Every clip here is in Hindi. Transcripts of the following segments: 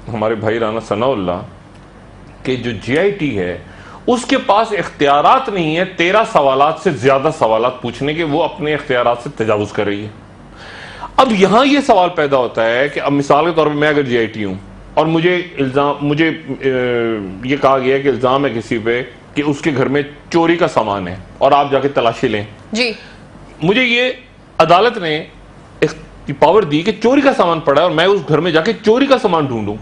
हमारे भाई राना सनाउल्लाह कि जो JIT है उसके पास इख्तियारात नहीं है 13 सवालात से ज्यादा सवालात पूछने के, वो अपने इख्तियारात से तजावुज कर रही है। अब यहां यह सवाल पैदा होता है कि अब मिसाल के तौर पर मैं अगर JIT हूं और मुझे ये कहा गया है कि इल्जाम है किसी पे कि उसके घर में चोरी का सामान है और आप जाके तलाशी लें जी, मुझे ये अदालत ने पावर दी कि चोरी का सामान पड़ा है और मैं उस घर में जाके चोरी का सामान ढूंढूं।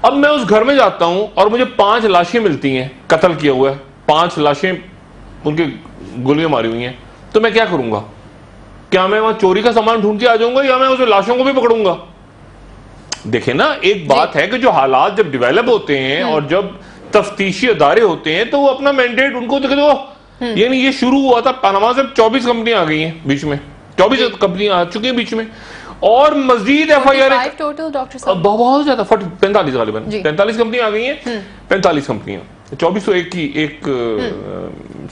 अब मैं उस घर में जाता हूं और मुझे 5 लाशें मिलती हैं, कत्ल किया हुआ है, 5 लाशें उनके गोलियां मारी हुई हैं, तो मैं क्या करूंगा? क्या मैं वहां चोरी का सामान ढूंढ के आ जाऊंगा या मैं उस लाशों को भी पकड़ूंगा? देखे ना, एक बात है कि जो हालात जब डेवलप होते हैं और जब तफ्तीशी अदारे होते हैं तो वो अपना मैंडेट उनको देखे दो। यानी ये शुरू हुआ था पनामा से 24 कंपनियां आ गई हैं बीच में, 24 कंपनियां आ चुकी हैं बीच में और मजीद FIR टोटल डॉक्टर साहब बहुत ज्यादा 45 गालिबन 45 कंपनियां आ गई हैं। 45 कंपनियां 2401 की एक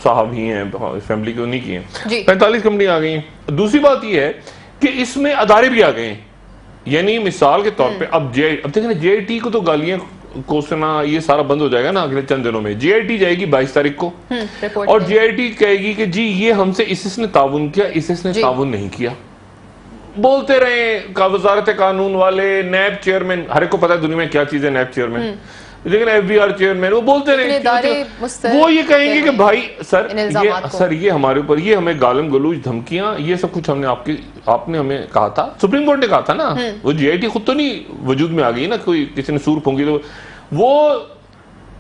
साहब ही हैं फैमिली के, उन्हीं की हैं। 45 कंपनियां आ गई हैं। दूसरी बात यह है कि इसमें अदारे भी आ गए हैं। यानी मिसाल के तौर पे अब देखें ना, JIT को तो गालियां कोसना ये सारा बंद हो जाएगा ना अगले चंद दिनों में। JIT जाएगी 22 तारीख को और JIT कहेगी कि जी ये हमसे इसने ताउन किया, इसने ताउन नहीं किया। बोलते रहे वजारत कानून वाले, नैब चेयरमैन, हर एक को पता है दुनिया में क्या चीज है नैब चेयरमैन, लेकिन FBR चेयरमैन वो बोलते रहे, वो ये कहेंगे कि भाई सर ये हमारे ऊपर, ये हमें गालम गलूज धमकियां, ये सब कुछ हमने आपने हमें कहा था, सुप्रीम कोर्ट ने कहा था ना। वो JIT खुद तो नहीं वजूद में आ गई ना, कोई किसी ने सूर फूंकी तो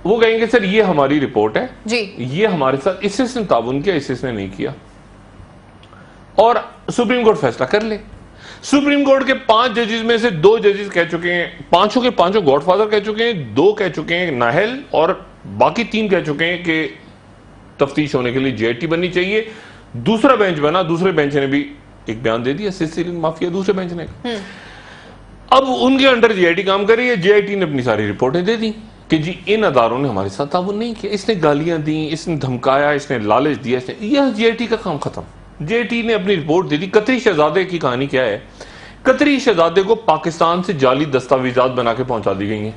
वो कहेंगे सर ये हमारी रिपोर्ट है जी, ये हमारे साथ इसने ताउन किया, इसने नहीं किया, और सुप्रीम कोर्ट फैसला कर ले। सुप्रीम कोर्ट के 5 जजेस में से 2 जजेस कह चुके हैं, पांचों के पांचों गॉडफादर कह चुके हैं, 2 कह चुके हैं नाहल, और बाकी 3 कह चुके हैं कि तफ्तीश होने के लिए JIT बननी चाहिए। दूसरा बेंच बना, दूसरे बेंच ने भी एक बयान दे दिया, सिसिलियन माफिया दूसरे बेंच ने। अब उनके अंडर JIT काम कर रही है। JIT ने अपनी सारी रिपोर्टें दे दी कि जी इन अदारों ने हमारे साथ ताउन नहीं किया, इसने गालियां दी, इसने धमकाया, इसने लालच दिया, यह JIT का काम खत्म। JIT ने अपनी रिपोर्ट दे दी। कतरी शहजादे की कहानी क्या है? कतरी शहजादे को पाकिस्तान से जाली दस्तावेजात बना के पहुंचा दी गई हैं।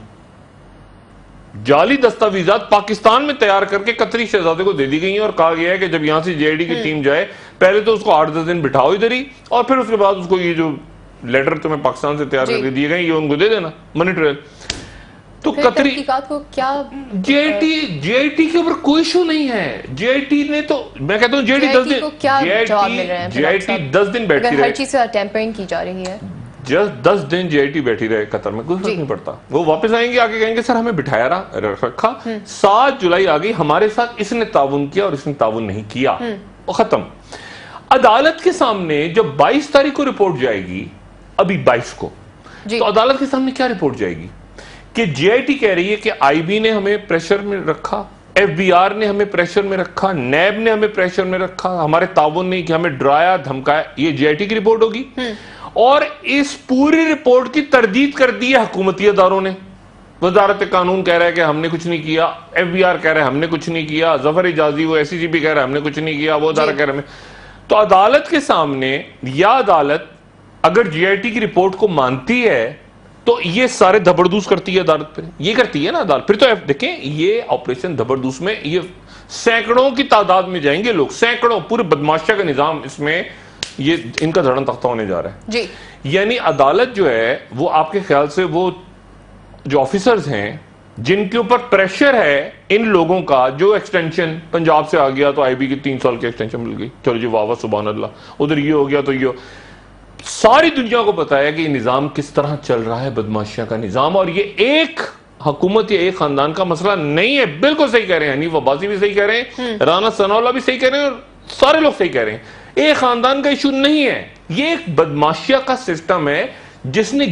जाली दस्तावेजात पाकिस्तान में तैयार करके कतरी शहजादे को दे दी गई हैं और कहा गया है कि जब यहां से JIT की टीम जाए पहले तो उसको 8-10 दिन बिठाओ इधर ही, और फिर उसके बाद उसको ये जो लेटर तुम्हें पाकिस्तान से तैयार करके दिए गए ये उनको दे देना, मनी ट्रेल। तो कतरी को क्या JIT के ऊपर कोई इशू नहीं है। JIT ने तो, मैं कहता हूँ JIT 10 दिन JIT 10 दिन बैठी रहे, हर चीज से टेम्परिंग की जा रही है। जस्ट 10 दिन JIT बैठी रहे कतर में, कोई फर्क नहीं पड़ता। वो वापस आएंगे, आके कहेंगे सर हमें बिठाया रखा, 7 जुलाई आ गई, हमारे साथ इसने ताउन किया और इसने ताउन नहीं किया, वो खत्म। अदालत के सामने जब 22 तारीख को रिपोर्ट जाएगी, अभी 22 को, तो अदालत के सामने क्या रिपोर्ट जाएगी कि JIT कह रही है कि IB ने हमें प्रेशर में रखा, FBR ने हमें प्रेशर में रखा, नैब ने हमें प्रेशर में रखा, हमारे ताउन नहीं कि हमें डराया धमकाया। ये JIT की रिपोर्ट होगी और इस पूरी रिपोर्ट की तरदीद कर दी है हुकूमती अदारों ने। वजारत कानून कह रहा है कि हमने कुछ नहीं किया, FBR कह रहा है हमने कुछ नहीं किया, जफर इजाजी वो SCGP कह रहा है हमने कुछ नहीं किया, वो अदारा कह रहा है। तो अदालत के सामने, या अदालत अगर JIT की रिपोर्ट को मानती है तो ये सारे धबरदूस करती है अदालत पे, ये करती है ना अदालत। फिर तो देखें ये ऑपरेशन धबरदूस में ये सैकड़ों की तादाद में जाएंगे लोग, सैकड़ों, पूरे बदमाशिया का निजाम इसमें ये इनका धड़न तख्ता होने जा रहा है जी। यानी अदालत जो है वो आपके ख्याल से वो जो ऑफिसर्स हैं जिनके ऊपर प्रेशर है इन लोगों का, जो एक्सटेंशन पंजाब से आ गया तो IB की 3 साल की एक्सटेंशन मिल गई, चलो जी वाह वाह सुभान अल्लाह, उधर ये हो गया तो ये, सारी दुनिया को पता है कि ये निजाम किस तरह चल रहा है, बदमाशियां का निजाम। और ये एक हुकूमत या एक खानदान का मसला नहीं है। बिल्कुल सही कह रहे हैं हनीफ अब्बासी भी सही कह रहे हैं, राना सनाउल्लाह भी सही कह रहे हैं, और सारे लोग सही कह रहे हैं। एक खानदान का इशू नहीं है, ये एक बदमाशिया का सिस्टम है जिसने